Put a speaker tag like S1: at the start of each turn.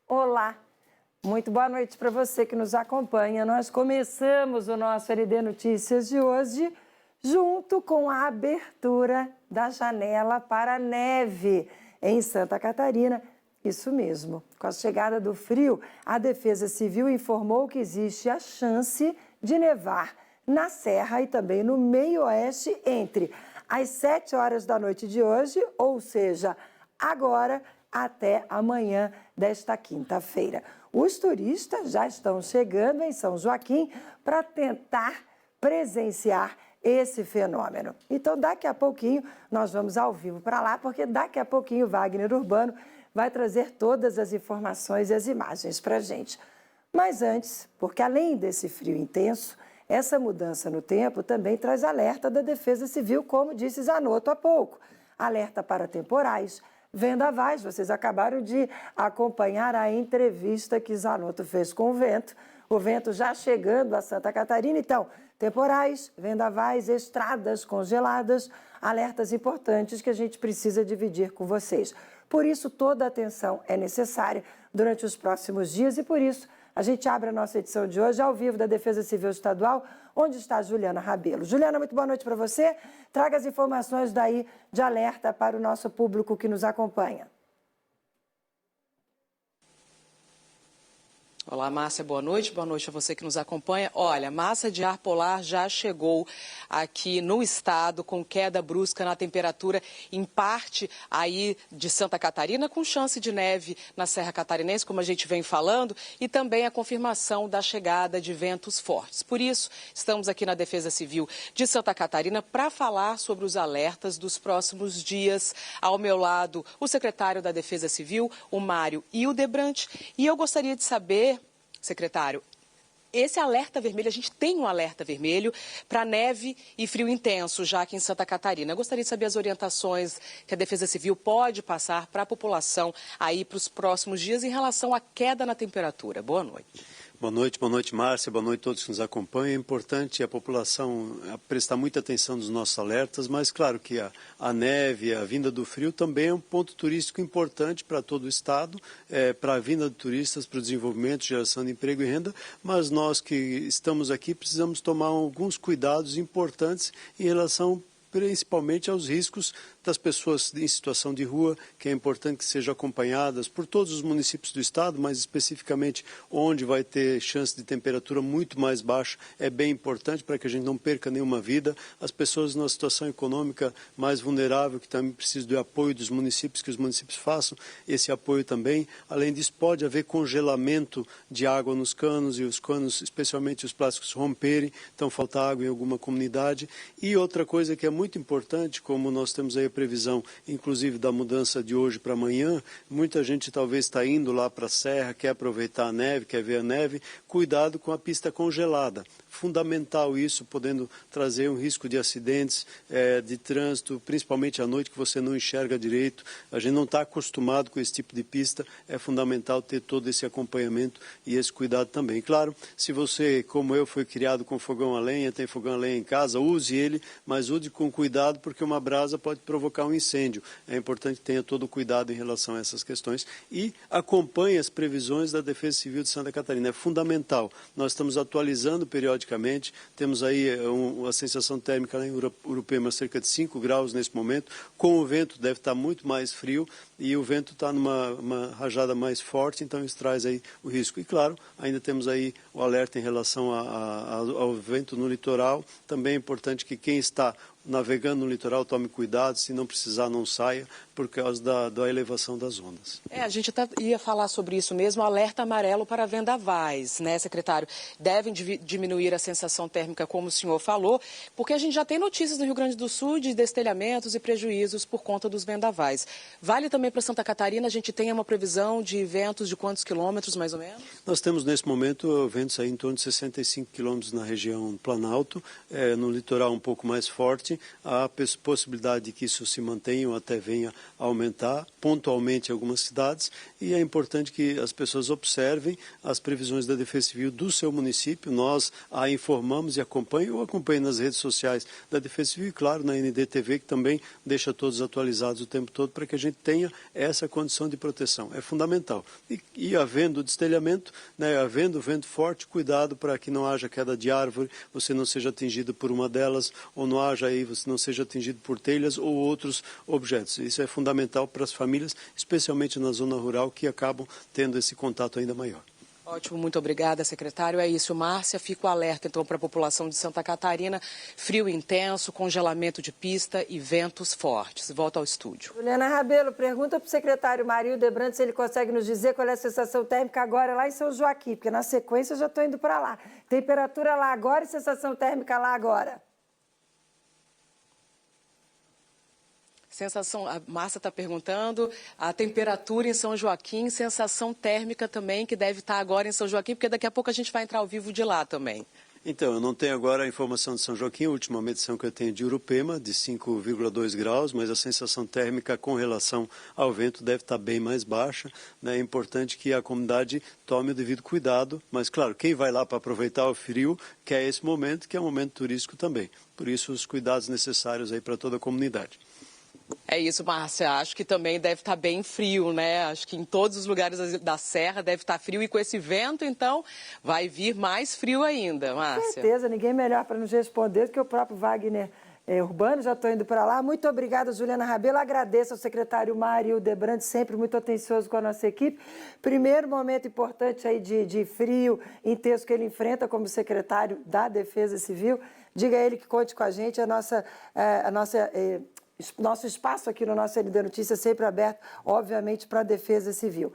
S1: Olá, muito boa noite para você que nos acompanha. Nós começamos o nosso LD Notícias de hoje junto com a abertura da janela para a neve em Santa Catarina. Isso mesmo, com a chegada do frio, a Defesa Civil informou que existe a chance de nevar na Serra e também no meio-oeste entre as 7 horas da noite de hoje, ou seja, agora, até amanhã desta quinta-feira. Os turistas já estão chegando em São Joaquim para tentar presenciar esse fenômeno. Então, daqui a pouquinho, nós vamos ao vivo para lá, porque daqui a pouquinho o Wagner Urbano vai trazer todas as informações e as imagens para a gente. Mas antes, porque além desse frio intenso, essa mudança no tempo também traz alerta da Defesa Civil, como disse Zanotto há pouco. Alerta para temporais, vendavais. Vocês acabaram de acompanhar a entrevista que Zanotto fez com o vento já chegando a Santa Catarina. Então, temporais, vendavais, estradas congeladas, alertas importantes que a gente precisa dividir com vocês. Por isso, toda a atenção é necessária durante os próximos dias e por isso a gente abre a nossa edição de hoje ao vivo da Defesa Civil Estadual, onde está a Juliana Rabelo. Juliana, muito boa noite para você. Traga as informações daí de alerta para o nosso público que nos acompanha.
S2: Olá, Márcia, boa noite a você que nos acompanha. Olha, massa de ar polar já chegou aqui no estado com queda brusca na temperatura em parte aí de Santa Catarina, com chance de neve na Serra Catarinense, como a gente vem falando, e também a confirmação da chegada de ventos fortes. Por isso, estamos aqui na Defesa Civil de Santa Catarina para falar sobre os alertas dos próximos dias. Ao meu lado, o secretário da Defesa Civil, o Mário Hildebrand, e eu gostaria de saber, secretário, esse alerta vermelho, a gente tem um alerta vermelho para neve e frio intenso já aqui em Santa Catarina. Eu gostaria de saber as orientações que a Defesa Civil pode passar para a população aí para os próximos dias em relação à queda na temperatura. Boa noite.
S3: Boa noite, Márcia, boa noite a todos que nos acompanham. É importante a população prestar muita atenção nos nossos alertas, mas claro que a neve, a vinda do frio também é um ponto turístico importante para todo o estado, para a vinda de turistas, para o desenvolvimento, geração de emprego e renda, mas nós que estamos aqui precisamos tomar alguns cuidados importantes em relação principalmente aos riscos das pessoas em situação de rua, que é importante que sejam acompanhadas por todos os municípios do estado, mas especificamente onde vai ter chance de temperatura muito mais baixa, é bem importante para que a gente não perca nenhuma vida. As pessoas numa situação econômica mais vulnerável, que também precisam do apoio dos municípios, que os municípios façam esse apoio também. Além disso, pode haver congelamento de água nos canos e os canos, especialmente os plásticos, romperem, então falta água em alguma comunidade. E outra coisa que é muito importante, como nós temos aí a previsão, inclusive da mudança de hoje para amanhã, muita gente talvez está indo lá para a serra, quer aproveitar a neve, quer ver a neve, cuidado com a pista congelada. Fundamental isso, podendo trazer um risco de acidentes, de trânsito, principalmente à noite que você não enxerga direito. A gente não está acostumado com esse tipo de pista, é fundamental ter todo esse acompanhamento e esse cuidado também. Claro, se você, como eu, foi criado com fogão a lenha, tem fogão a lenha em casa, use ele, mas use com cuidado porque uma brasa pode provocar um incêndio. É importante que tenha todo o cuidado em relação a essas questões e acompanhe as previsões da Defesa Civil de Santa Catarina. É fundamental. Nós estamos atualizando periodicamente. Temos aí a sensação térmica lá em Urupema cerca de 5 graus nesse momento. Com o vento deve estar muito mais frio e o vento está numa rajada mais forte, então isso traz aí o risco. E claro, ainda temos aí o alerta em relação ao vento no litoral. Também é importante que quem está navegando no litoral tome cuidado, se não precisar não saia, por causa da elevação das ondas.
S2: A gente até ia falar sobre isso mesmo, alerta amarelo para vendavais, né, secretário? Devem diminuir a sensação térmica, como o senhor falou, porque a gente já tem notícias no Rio Grande do Sul de destelhamentos e prejuízos por conta dos vendavais. Vale também para Santa Catarina, a gente tem uma previsão de ventos de quantos quilômetros, mais ou menos?
S3: Nós temos, nesse momento, ventos aí em torno de 65 quilômetros na região Planalto, no litoral um pouco mais forte. Há possibilidade de que isso se mantenha ou até venha a aumentar pontualmente em algumas cidades e é importante que as pessoas observem as previsões da Defesa Civil do seu município. Nós a informamos e acompanhem nas redes sociais da Defesa Civil e, claro, na NDTV, que também deixa todos atualizados o tempo todo para que a gente tenha essa condição de proteção. É fundamental. E havendo destelhamento, né, havendo vento forte, cuidado para que não haja queda de árvore, você não seja atingido por uma delas, ou não haja aí, você não seja atingido por telhas ou outros objetos. Isso é fundamental para as famílias, especialmente na zona rural, que acabam tendo esse contato ainda maior.
S2: Ótimo, muito obrigada, secretário. É isso, Márcia. Fico alerta, então, para a população de Santa Catarina. Frio intenso, congelamento de pista e ventos fortes. Volta ao estúdio.
S1: Juliana Rabelo, pergunta para o secretário Mário Hildebrand se ele consegue nos dizer qual é a sensação térmica agora lá em São Joaquim, porque na sequência eu já estou indo para lá. Temperatura lá agora e sensação térmica lá agora.
S2: Sensação, a Márcia está perguntando, a temperatura em São Joaquim, sensação térmica também, que deve estar agora em São Joaquim, porque daqui a pouco a gente vai entrar ao vivo de lá também.
S3: Então, eu não tenho agora a informação de São Joaquim, a última medição que eu tenho de Urupema, de 5,2 graus, mas a sensação térmica com relação ao vento deve estar bem mais baixa, né? É importante que a comunidade tome o devido cuidado, mas claro, quem vai lá para aproveitar o frio quer esse momento, que é um momento turístico também. Por isso, os cuidados necessários aí para toda a comunidade.
S2: É isso, Márcia. Acho que também deve estar bem frio, né? Acho que em todos os lugares da Serra deve estar frio e com esse vento, então, vai vir mais frio ainda, Márcia.
S1: Com certeza, ninguém melhor para nos responder do que o próprio Wagner Urbano. Já estou indo para lá. Muito obrigada, Juliana Rabelo. Agradeço ao secretário Mário Hildebrand, sempre muito atencioso com a nossa equipe. Primeiro momento importante aí de frio intenso que ele enfrenta como secretário da Defesa Civil. Diga a ele que conte com a gente, nosso espaço aqui no nosso LD Notícias sempre aberto, obviamente, para a Defesa Civil.